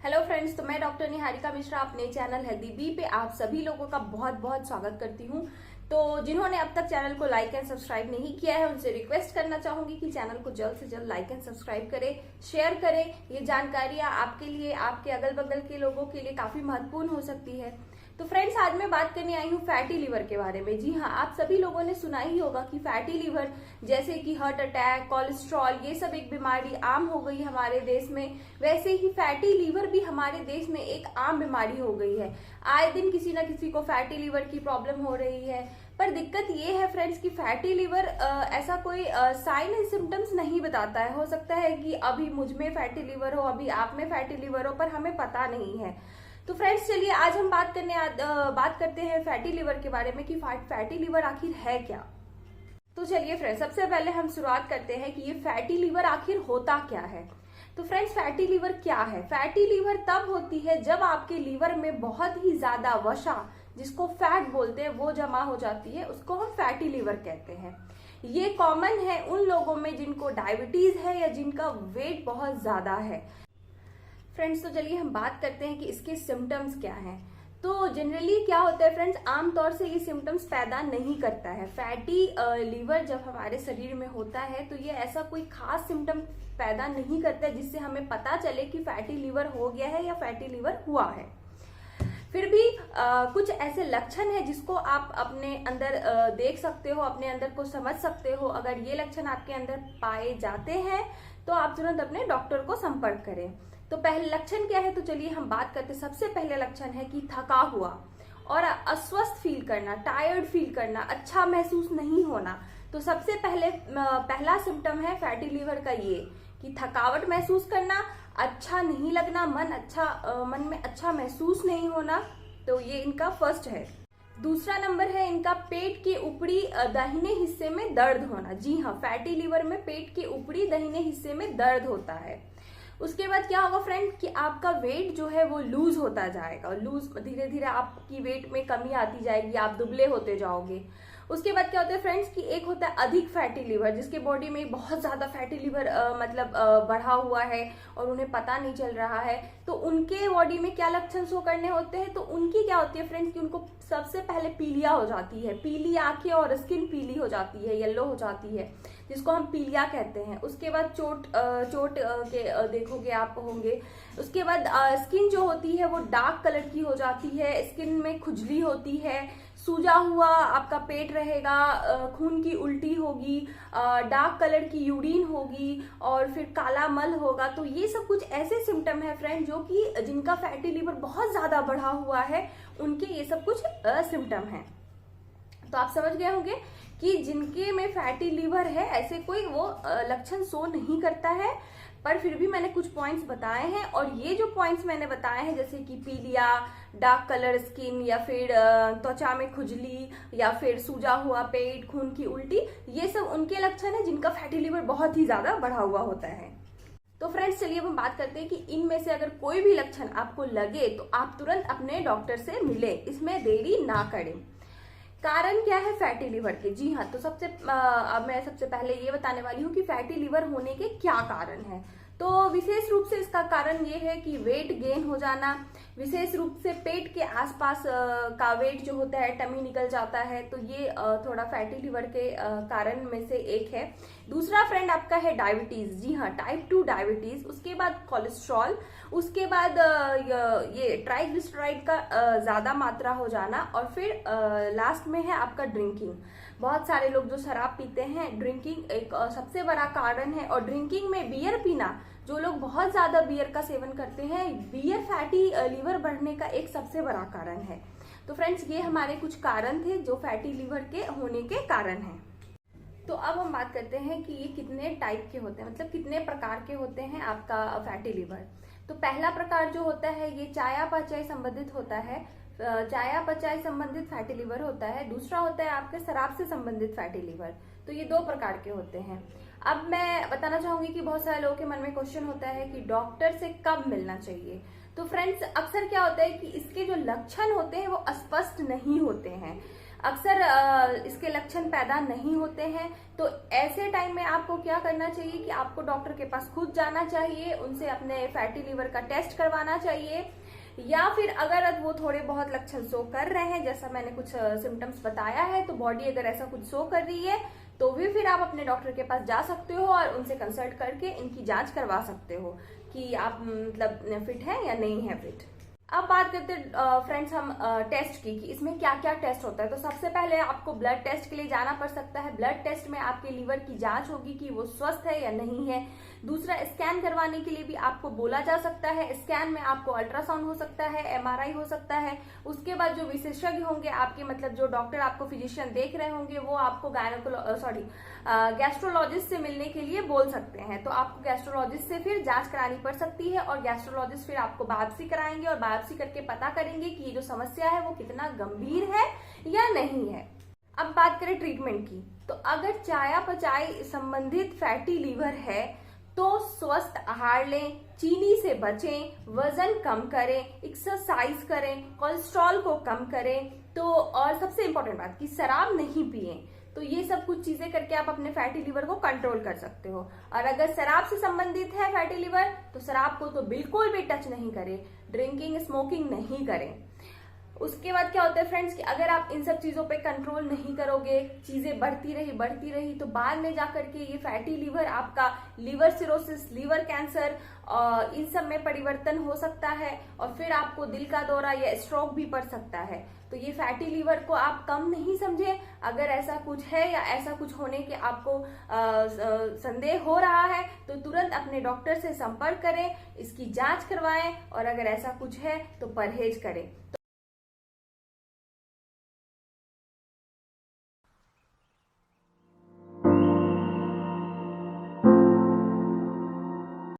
Hello friends, तो मैं doctor Niharika Mishra अपने चैनल हेल्दी बी पे आप सभी लोगों का बहुत बहुत स्वागत करती हूँ। तो जिन्होंने अब तक चैनल को लाइक एंड सब्सक्राइब नहीं किया है उनसे रिक्वेस्ट करना चाहूंगी कि चैनल को जल्द से जल्द लाइक एंड सब्सक्राइब करें, शेयर करें। ये जानकारियां आपके लिए, आपके अगल बगल के लोगों के लिए काफी महत्वपूर्ण हो सकती है। तो फ्रेंड्स, आज मैं बात करने आई हूँ फैटी लिवर के बारे में। जी हाँ, आप सभी लोगों ने सुना ही होगा कि फैटी लिवर जैसे कि हार्ट अटैक, कोलेस्ट्रॉल, ये सब एक बीमारी आम हो गई हमारे देश में। वैसे ही फैटी लिवर भी हमारे देश में एक आम बीमारी हो गई है। आए दिन किसी ना किसी को फैटी लिवर की प्रॉब्लम हो रही है। पर दिक्कत ये है फ्रेंड्स कि फैटी लिवर ऐसा कोई साइन एंड सिम्टम्स नहीं बताता है। हो सकता है कि अभी मुझ में फैटी लिवर हो, अभी आप में फैटी लिवर हो, पर हमें पता नहीं है। तो फ्रेंड्स, चलिए आज हम बात करते हैं फैटी लिवर के बारे में कि फैटी लिवर आखिर है क्या। तो चलिए फ्रेंड्स, सबसे पहले हम शुरुआत करते हैं कि ये फैटी लिवर आखिर होता क्या है। तो फ्रेंड्स, फैटी लिवर क्या है? फैटी लिवर तब होती है जब आपके लीवर में बहुत ही ज्यादा वसा, जिसको फैट बोलते हैं, वो जमा हो जाती है। उसको हम फैटी लिवर कहते हैं। ये कॉमन है उन लोगों में जिनको डायबिटीज है या जिनका वेट बहुत ज्यादा है। फ्रेंड्स, तो चलिए हम बात करते हैं कि इसके सिम्टम्स क्या हैं। तो जनरली क्या होता है फ्रेंड्स, आमतौर से ये सिम्टम्स पैदा नहीं करता है। फैटी लीवर जब हमारे शरीर में होता है तो ये ऐसा कोई खास सिम्टम पैदा नहीं करता है जिससे हमें पता चले कि फैटी लीवर हो गया है या फैटी लीवर हुआ है। फिर भी कुछ ऐसे लक्षण है जिसको आप अपने अंदर देख सकते हो, अपने अंदर को समझ सकते हो। अगर ये लक्षण आपके अंदर पाए जाते हैं तो आप तुरंत अपने डॉक्टर को संपर्क करें। तो पहले लक्षण क्या है, तो चलिए हम बात करते हैं। सबसे पहले लक्षण है कि थका हुआ और अस्वस्थ फील करना, टायर्ड फील करना, अच्छा महसूस नहीं होना। तो सबसे पहला सिम्टम है फैटी लिवर का ये कि थकावट महसूस करना, अच्छा नहीं लगना, मन में अच्छा महसूस नहीं होना। तो ये इनका फर्स्ट है। दूसरा नंबर है इनका पेट के ऊपरी दाहिने हिस्से में दर्द होना। जी हाँ, फैटी लिवर में पेट के ऊपरी दाहिने हिस्से में दर्द होता है। उसके बाद क्या होगा फ्रेंड कि आपका वेट जो है वो लूज होता जाएगा। धीरे धीरे आपकी वेट में कमी आती जाएगी, आप दुबले होते जाओगे। उसके बाद क्या होता है फ्रेंड्स कि एक होता है अधिक फैटी लिवर, जिसके बॉडी में बहुत ज्यादा फैटी लिवर बढ़ा हुआ है और उन्हें पता नहीं चल रहा है। तो उनके बॉडी में क्या लक्षण शो करने होते हैं, तो उनकी क्या होती है फ्रेंड्स कि उनको सबसे पहले पीलिया हो जाती है, पीली आंखें और स्किन पीली हो जाती है, येलो हो जाती है, जिसको हम पीलिया कहते हैं। उसके बाद चोट के देखोगे आप होंगे। उसके बाद स्किन जो होती है वो डार्क कलर की हो जाती है, स्किन में खुजली होती है, सूजा हुआ आपका पेट रहेगा, खून की उल्टी होगी, डार्क कलर की यूरिन होगी और फिर काला मल होगा। तो ये सब कुछ ऐसे सिम्टम है फ्रेंड जो कि जिनका फैटी लिवर बहुत ज्यादा बढ़ा हुआ है, उनके ये सब कुछ सिम्टम है। तो आप समझ गए होंगे कि जिनके में फैटी लिवर है ऐसे कोई वो लक्षण शो नहीं करता है। पर फिर भी मैंने कुछ पॉइंट्स बताए हैं, और ये जो पॉइंट्स मैंने बताए हैं जैसे कि पीलिया, डार्क कलर स्किन, या फिर त्वचा में खुजली, या फिर सूजा हुआ पेट, खून की उल्टी, ये सब उनके लक्षण है जिनका फैटी लिवर बहुत ही ज्यादा बढ़ा हुआ होता है। तो फ्रेंड्स, चलिए अब हम बात करते हैं कि इनमें से अगर कोई भी लक्षण आपको लगे तो आप तुरंत अपने डॉक्टर से मिले, इसमें देरी ना करें। कारण क्या है फैटी लिवर के? जी हाँ, तो अब मैं सबसे पहले ये बताने वाली हूँ कि फैटी लिवर होने के क्या कारण है। तो विशेष रूप से इसका कारण ये है कि वेट गेन हो जाना, विशेष रूप से पेट के आसपास का वेट जो होता है, टमी निकल जाता है। तो ये थोड़ा फैटी लिवर के कारण में से एक है। दूसरा फ्रेंड आपका है डायबिटीज। जी हाँ, टाइप 2 डायबिटीज। उसके बाद कोलेस्ट्रॉल, उसके बाद ये ट्राइग्लिसराइड का ज्यादा मात्रा हो जाना, और फिर लास्ट में है आपका ड्रिंकिंग। बहुत सारे लोग जो शराब पीते हैं, ड्रिंकिंग एक सबसे बड़ा कारण है। और ड्रिंकिंग में बियर पीना, जो लोग बहुत ज्यादा बियर का सेवन करते हैं, बियर फैटी लिवर बढ़ने का एक सबसे बड़ा कारण है। तो फ्रेंड्स, ये हमारे कुछ कारण थे जो फैटी लिवर के होने के कारण हैं। तो अब हम बात करते हैं कि ये कितने टाइप के होते हैं, मतलब कितने प्रकार के होते हैं आपका फैटी लिवर। तो पहला प्रकार जो होता है ये चयापचय संबंधित होता है, चयापचय संबंधित फैटी लिवर होता है। दूसरा होता है आपके शराब से संबंधित फैटी लिवर। तो ये 2 प्रकार के होते हैं। अब मैं बताना चाहूंगी कि बहुत सारे लोगों के मन में क्वेश्चन होता है कि डॉक्टर से कब मिलना चाहिए। तो फ्रेंड्स, अक्सर क्या होता है कि इसके जो लक्षण होते हैं वो स्पष्ट नहीं होते हैं। अक्सर इसके लक्षण पैदा नहीं होते हैं। तो ऐसे टाइम में आपको क्या करना चाहिए कि आपको डॉक्टर के पास खुद जाना चाहिए, उनसे अपने फैटी लिवर का टेस्ट करवाना चाहिए, या फिर अगर वो थोड़े बहुत लक्षण शो कर रहे हैं, जैसा मैंने कुछ सिम्टम्स बताया है, तो बॉडी अगर ऐसा कुछ शो कर रही है तो भी फिर आप अपने डॉक्टर के पास जा सकते हो और उनसे कंसल्ट करके इनकी जांच करवा सकते हो कि आप मतलब फिट है या नहीं है फिट। अब बात करते हैं फ्रेंड्स हम टेस्ट की कि इसमें क्या क्या टेस्ट होता है। तो सबसे पहले आपको ब्लड टेस्ट के लिए जाना पड़ सकता है। ब्लड टेस्ट में आपके लीवर की जांच होगी कि वो स्वस्थ है या नहीं है। दूसरा, स्कैन करवाने के लिए भी आपको बोला जा सकता है। स्कैन में आपको अल्ट्रासाउंड हो सकता है, एमआरआई हो सकता है। उसके बाद जो विशेषज्ञ होंगे आपके, मतलब जो डॉक्टर आपको फिजिशियन देख रहे होंगे, वो आपको गैस्ट्रोलॉजिस्ट से मिलने के लिए बोल सकते हैं। तो आपको गैस्ट्रोलॉजिस्ट से फिर जांच करानी पड़ सकती है और गैस्ट्रोलॉजिस्ट फिर आपको बायोप्सी कराएंगे और बायोप्सी करके पता करेंगे कि ये जो समस्या है वो कितना गंभीर है या नहीं है। अब बात करें ट्रीटमेंट की, तो अगर चयापचय संबंधित फैटी लीवर है तो स्वस्थ आहार लें, चीनी से बचें, वजन कम करें, एक्सरसाइज करें, कोलेस्ट्रॉल को कम करें, तो और सबसे इंपॉर्टेंट बात कि शराब नहीं पिए। तो ये सब कुछ चीजें करके आप अपने फैटी लिवर को कंट्रोल कर सकते हो। और अगर शराब से संबंधित है फैटी लिवर, तो शराब को तो बिल्कुल भी टच नहीं करें, ड्रिंकिंग स्मोकिंग नहीं करें। उसके बाद क्या होता है फ्रेंड्स कि अगर आप इन सब चीजों पे कंट्रोल नहीं करोगे, चीजें बढ़ती रही तो बाद में जाकर के ये फैटी लिवर आपका liver cirrhosis, liver cancer in सब में परिवर्तन हो सकता है और फिर आपको दिल का दौरा या स्ट्रोक भी पड़ सकता है। तो ये फैटी लिवर को आप कम नहीं समझे। अगर ऐसा कुछ है या ऐसा कुछ होने के आपको संदेह हो रहा है तो तुरंत अपने डॉक्टर से संपर्क करें, इसकी जांच करवाएं और अगर ऐसा कुछ है तो परहेज करें।